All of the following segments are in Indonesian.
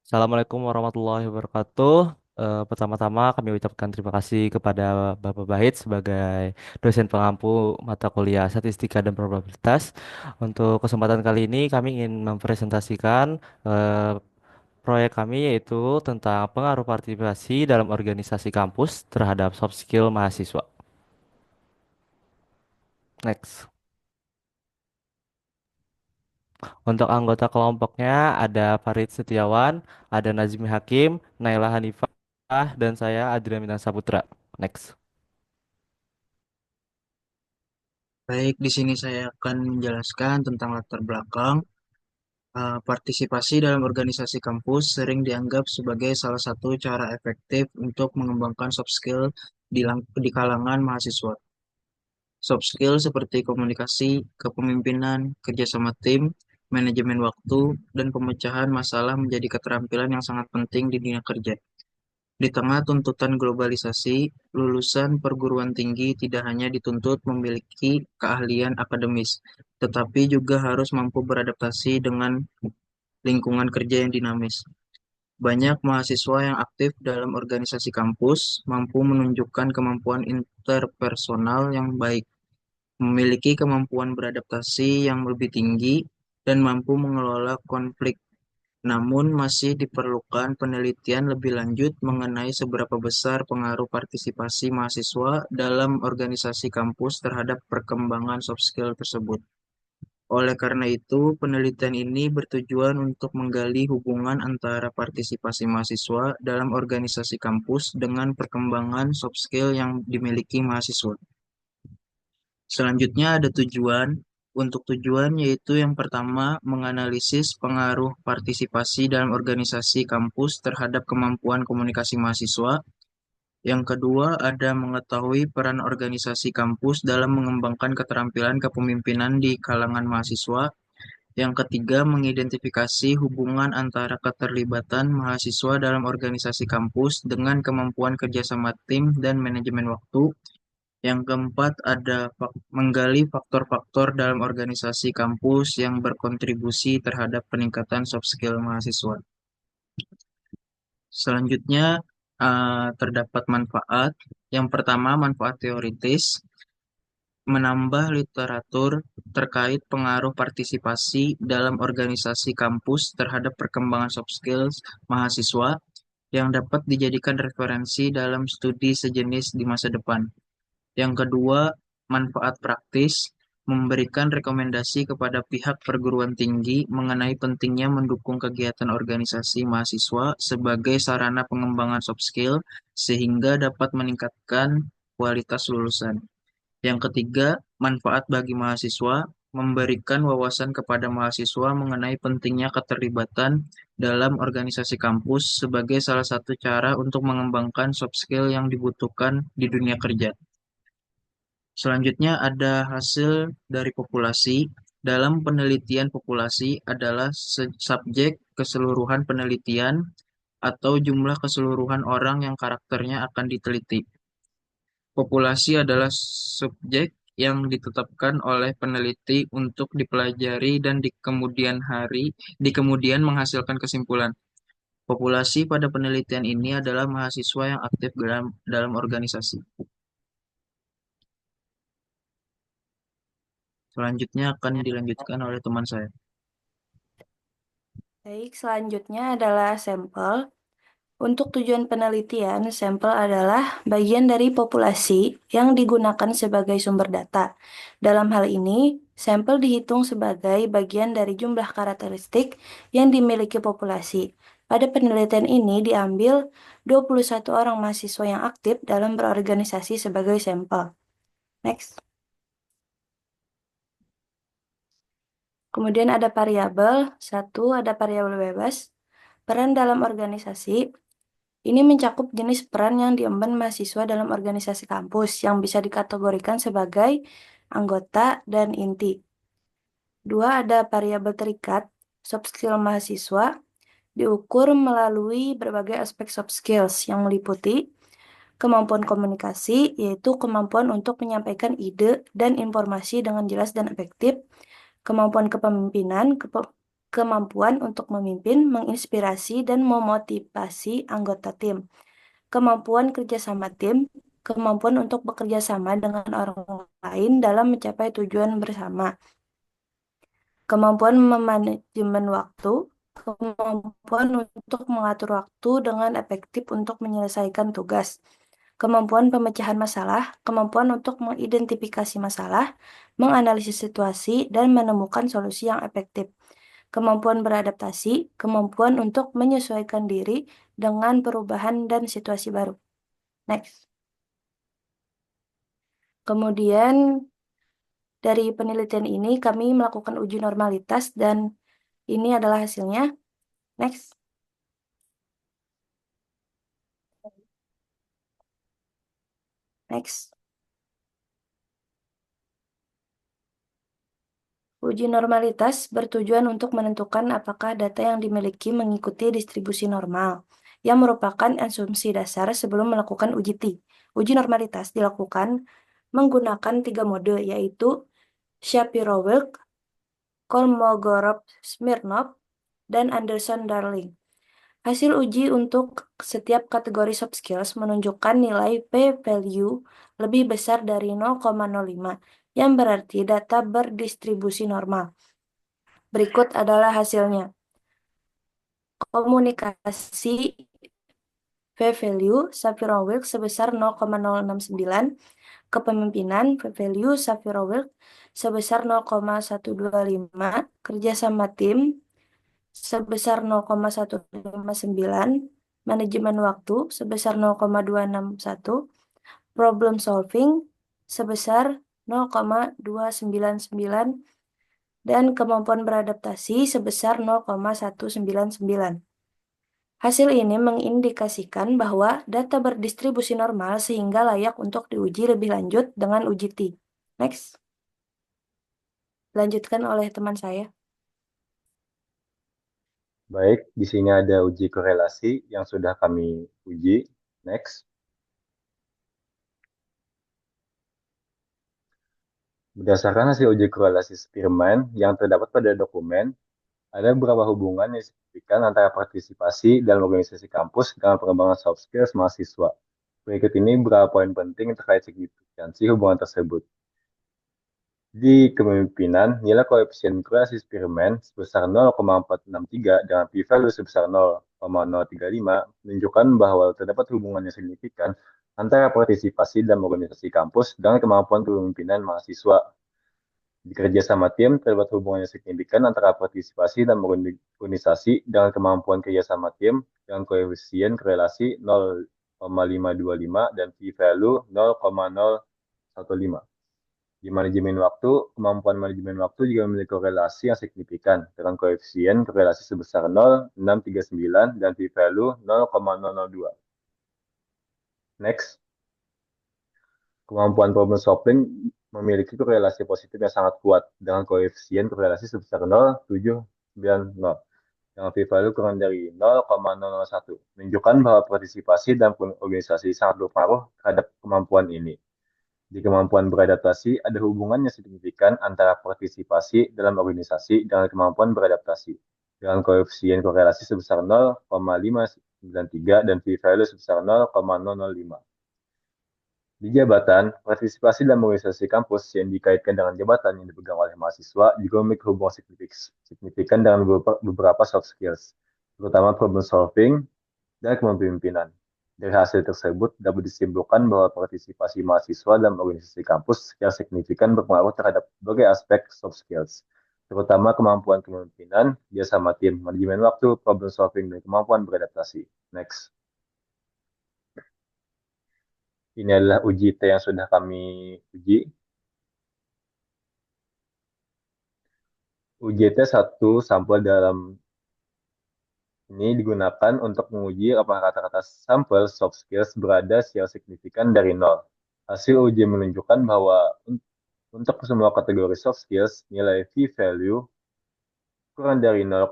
Assalamualaikum warahmatullahi wabarakatuh. Pertama-tama kami ucapkan terima kasih kepada Bapak Bahit sebagai dosen pengampu mata kuliah Statistika dan Probabilitas. Untuk kesempatan kali ini kami ingin mempresentasikan proyek kami yaitu tentang pengaruh partisipasi dalam organisasi kampus terhadap soft skill mahasiswa. Next. Untuk anggota kelompoknya ada Farid Setiawan, ada Nazmi Hakim, Naila Hanifah, dan saya Adrian Bintang Saputra. Next. Baik, di sini saya akan menjelaskan tentang latar belakang. Partisipasi dalam organisasi kampus sering dianggap sebagai salah satu cara efektif untuk mengembangkan soft skill di kalangan mahasiswa. Soft skill seperti komunikasi, kepemimpinan, kerjasama tim, manajemen waktu, dan pemecahan masalah menjadi keterampilan yang sangat penting di dunia kerja. Di tengah tuntutan globalisasi, lulusan perguruan tinggi tidak hanya dituntut memiliki keahlian akademis, tetapi juga harus mampu beradaptasi dengan lingkungan kerja yang dinamis. Banyak mahasiswa yang aktif dalam organisasi kampus mampu menunjukkan kemampuan interpersonal yang baik, memiliki kemampuan beradaptasi yang lebih tinggi, dan mampu mengelola konflik, namun masih diperlukan penelitian lebih lanjut mengenai seberapa besar pengaruh partisipasi mahasiswa dalam organisasi kampus terhadap perkembangan soft skill tersebut. Oleh karena itu, penelitian ini bertujuan untuk menggali hubungan antara partisipasi mahasiswa dalam organisasi kampus dengan perkembangan soft skill yang dimiliki mahasiswa. Selanjutnya ada tujuan. Untuk tujuan yaitu yang pertama, menganalisis pengaruh partisipasi dalam organisasi kampus terhadap kemampuan komunikasi mahasiswa. Yang kedua, ada mengetahui peran organisasi kampus dalam mengembangkan keterampilan kepemimpinan di kalangan mahasiswa. Yang ketiga, mengidentifikasi hubungan antara keterlibatan mahasiswa dalam organisasi kampus dengan kemampuan kerjasama tim dan manajemen waktu. Yang keempat, ada menggali faktor-faktor dalam organisasi kampus yang berkontribusi terhadap peningkatan soft skill mahasiswa. Selanjutnya, terdapat manfaat. Yang pertama, manfaat teoritis, menambah literatur terkait pengaruh partisipasi dalam organisasi kampus terhadap perkembangan soft skills mahasiswa yang dapat dijadikan referensi dalam studi sejenis di masa depan. Yang kedua, manfaat praktis, memberikan rekomendasi kepada pihak perguruan tinggi mengenai pentingnya mendukung kegiatan organisasi mahasiswa sebagai sarana pengembangan soft skill sehingga dapat meningkatkan kualitas lulusan. Yang ketiga, manfaat bagi mahasiswa, memberikan wawasan kepada mahasiswa mengenai pentingnya keterlibatan dalam organisasi kampus sebagai salah satu cara untuk mengembangkan soft skill yang dibutuhkan di dunia kerja. Selanjutnya ada hasil dari populasi. Dalam penelitian populasi adalah subjek keseluruhan penelitian atau jumlah keseluruhan orang yang karakternya akan diteliti. Populasi adalah subjek yang ditetapkan oleh peneliti untuk dipelajari dan di kemudian menghasilkan kesimpulan. Populasi pada penelitian ini adalah mahasiswa yang aktif dalam organisasi. Selanjutnya akan dilanjutkan oleh teman saya. Baik, selanjutnya adalah sampel. Untuk tujuan penelitian, sampel adalah bagian dari populasi yang digunakan sebagai sumber data. Dalam hal ini, sampel dihitung sebagai bagian dari jumlah karakteristik yang dimiliki populasi. Pada penelitian ini diambil 21 orang mahasiswa yang aktif dalam berorganisasi sebagai sampel. Next. Kemudian ada variabel, satu ada variabel bebas. Peran dalam organisasi ini mencakup jenis peran yang diemban mahasiswa dalam organisasi kampus yang bisa dikategorikan sebagai anggota dan inti. Dua, ada variabel terikat, soft skill mahasiswa, diukur melalui berbagai aspek soft skills yang meliputi kemampuan komunikasi, yaitu kemampuan untuk menyampaikan ide dan informasi dengan jelas dan efektif, kemampuan kepemimpinan, kemampuan untuk memimpin, menginspirasi, dan memotivasi anggota tim, kemampuan kerjasama tim, kemampuan untuk bekerja sama dengan orang lain dalam mencapai tujuan bersama, kemampuan memanajemen waktu, kemampuan untuk mengatur waktu dengan efektif untuk menyelesaikan tugas, kemampuan pemecahan masalah, kemampuan untuk mengidentifikasi masalah, menganalisis situasi, dan menemukan solusi yang efektif, kemampuan beradaptasi, kemampuan untuk menyesuaikan diri dengan perubahan dan situasi baru. Next. Kemudian dari penelitian ini kami melakukan uji normalitas dan ini adalah hasilnya. Next. Next. Uji normalitas bertujuan untuk menentukan apakah data yang dimiliki mengikuti distribusi normal, yang merupakan asumsi dasar sebelum melakukan uji T. Uji normalitas dilakukan menggunakan 3 mode, yaitu Shapiro-Wilk, Kolmogorov-Smirnov, dan Anderson-Darling. Hasil uji untuk setiap kategori soft skills menunjukkan nilai p-value lebih besar dari 0,05, yang berarti data berdistribusi normal. Berikut adalah hasilnya. Komunikasi p-value Shapiro-Wilk sebesar 0,069, kepemimpinan p-value Shapiro-Wilk sebesar 0,125, kerjasama tim sebesar 0,159, manajemen waktu sebesar 0,261, problem solving sebesar 0,299, dan kemampuan beradaptasi sebesar 0,199. Hasil ini mengindikasikan bahwa data berdistribusi normal sehingga layak untuk diuji lebih lanjut dengan uji T. Next. Lanjutkan oleh teman saya. Baik, di sini ada uji korelasi yang sudah kami uji. Next. Berdasarkan hasil uji korelasi Spearman yang terdapat pada dokumen, ada beberapa hubungan yang signifikan antara partisipasi dalam organisasi kampus dengan pengembangan soft skills mahasiswa. Berikut ini beberapa poin penting terkait signifikansi hubungan tersebut. Di kepemimpinan, nilai koefisien korelasi Spearman sebesar 0,463 dengan p-value sebesar 0,035 menunjukkan bahwa terdapat hubungan yang signifikan antara partisipasi dalam organisasi kampus dengan kemampuan kepemimpinan mahasiswa. Di kerjasama tim, terdapat hubungan yang signifikan antara partisipasi dalam organisasi dengan kemampuan kerjasama tim dengan koefisien korelasi 0,525 dan p-value 0,015. Di manajemen waktu, kemampuan manajemen waktu juga memiliki korelasi yang signifikan dengan koefisien korelasi sebesar 0,639 dan p-value 0,002. Next. Kemampuan problem solving memiliki korelasi positif yang sangat kuat dengan koefisien korelasi sebesar 0,790 dengan p-value kurang dari 0,001, menunjukkan bahwa partisipasi dalam organisasi sangat berpengaruh terhadap kemampuan ini. Di kemampuan beradaptasi, ada hubungan yang signifikan antara partisipasi dalam organisasi dengan kemampuan beradaptasi, dengan koefisien korelasi sebesar 0,593 dan p-value sebesar 0,005. Di jabatan, partisipasi dalam organisasi kampus yang dikaitkan dengan jabatan yang dipegang oleh mahasiswa juga memiliki hubungan signifikan dengan beberapa soft skills, terutama problem solving dan kepemimpinan. Dari hasil tersebut, dapat disimpulkan bahwa partisipasi mahasiswa dalam organisasi kampus secara signifikan berpengaruh terhadap berbagai aspek soft skills, terutama kemampuan kepemimpinan, kerjasama tim, manajemen waktu, problem solving, dan kemampuan beradaptasi. Next. Ini adalah uji T yang sudah kami uji. Uji T satu sampel dalam ini digunakan untuk menguji apakah kata-kata sampel soft skills berada secara signifikan dari nol. Hasil uji menunjukkan bahwa untuk semua kategori soft skills, nilai p-value kurang dari 0,01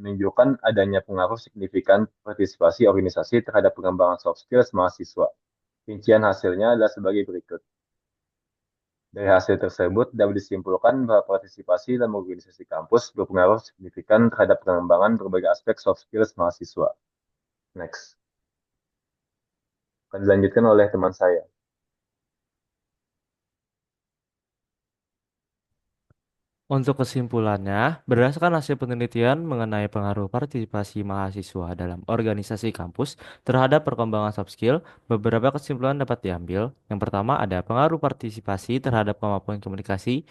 menunjukkan adanya pengaruh signifikan partisipasi organisasi terhadap pengembangan soft skills mahasiswa. Rincian hasilnya adalah sebagai berikut. Dari hasil tersebut dapat disimpulkan bahwa partisipasi dalam organisasi kampus berpengaruh signifikan terhadap pengembangan berbagai aspek soft skills mahasiswa. Next, akan dilanjutkan oleh teman saya. Untuk kesimpulannya, berdasarkan hasil penelitian mengenai pengaruh partisipasi mahasiswa dalam organisasi kampus terhadap perkembangan soft skill, beberapa kesimpulan dapat diambil. Yang pertama ada pengaruh partisipasi terhadap kemampuan komunikasi.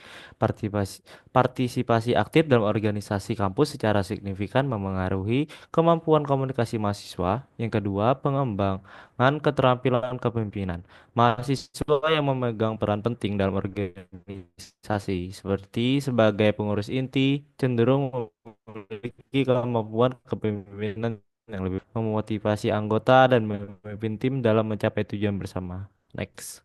Partisipasi aktif dalam organisasi kampus secara signifikan memengaruhi kemampuan komunikasi mahasiswa. Yang kedua, pengembangan keterampilan kepemimpinan. Mahasiswa yang memegang peran penting dalam organisasi, seperti sebagai pengurus inti, cenderung memiliki kemampuan kepemimpinan yang lebih memotivasi anggota dan memimpin tim dalam mencapai tujuan bersama. Next.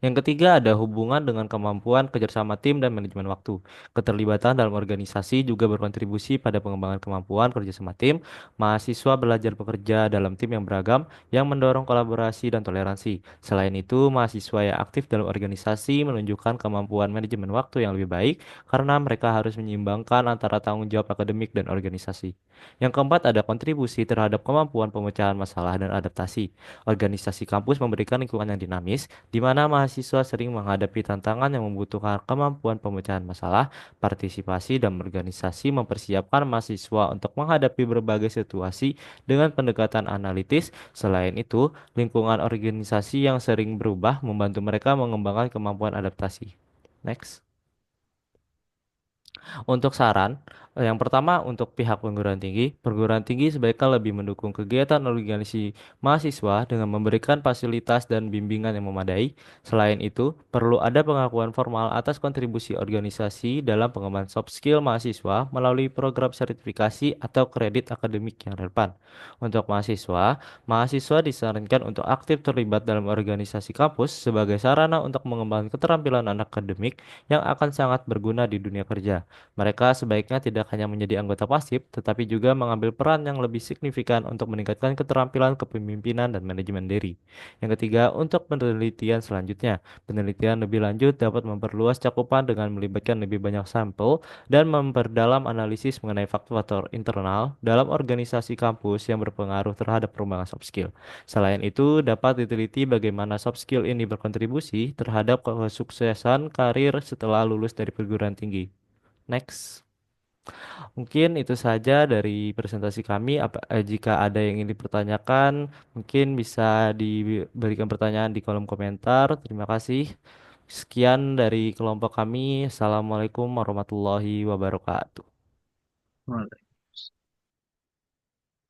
Yang ketiga ada hubungan dengan kemampuan kerjasama tim dan manajemen waktu. Keterlibatan dalam organisasi juga berkontribusi pada pengembangan kemampuan kerjasama tim. Mahasiswa belajar bekerja dalam tim yang beragam yang mendorong kolaborasi dan toleransi. Selain itu, mahasiswa yang aktif dalam organisasi menunjukkan kemampuan manajemen waktu yang lebih baik karena mereka harus menyeimbangkan antara tanggung jawab akademik dan organisasi. Yang keempat ada kontribusi terhadap kemampuan pemecahan masalah dan adaptasi. Organisasi kampus memberikan lingkungan yang dinamis di mana mahasiswa sering menghadapi tantangan yang membutuhkan kemampuan pemecahan masalah, partisipasi, dan organisasi mempersiapkan mahasiswa untuk menghadapi berbagai situasi dengan pendekatan analitis. Selain itu, lingkungan organisasi yang sering berubah membantu mereka mengembangkan kemampuan adaptasi. Next. Untuk saran, yang pertama untuk pihak perguruan tinggi sebaiknya lebih mendukung kegiatan organisasi mahasiswa dengan memberikan fasilitas dan bimbingan yang memadai. Selain itu, perlu ada pengakuan formal atas kontribusi organisasi dalam pengembangan soft skill mahasiswa melalui program sertifikasi atau kredit akademik yang relevan. Untuk mahasiswa disarankan untuk aktif terlibat dalam organisasi kampus sebagai sarana untuk mengembangkan keterampilan anak akademik yang akan sangat berguna di dunia kerja. Mereka sebaiknya tidak hanya menjadi anggota pasif, tetapi juga mengambil peran yang lebih signifikan untuk meningkatkan keterampilan kepemimpinan dan manajemen diri. Yang ketiga, untuk penelitian selanjutnya, penelitian lebih lanjut dapat memperluas cakupan dengan melibatkan lebih banyak sampel dan memperdalam analisis mengenai faktor-faktor internal dalam organisasi kampus yang berpengaruh terhadap perkembangan soft skill. Selain itu, dapat diteliti bagaimana soft skill ini berkontribusi terhadap kesuksesan karir setelah lulus dari perguruan tinggi. Next. Mungkin itu saja dari presentasi kami. Jika ada yang ingin dipertanyakan, mungkin bisa diberikan pertanyaan di kolom komentar. Terima kasih. Sekian dari kelompok kami. Assalamualaikum warahmatullahi wabarakatuh.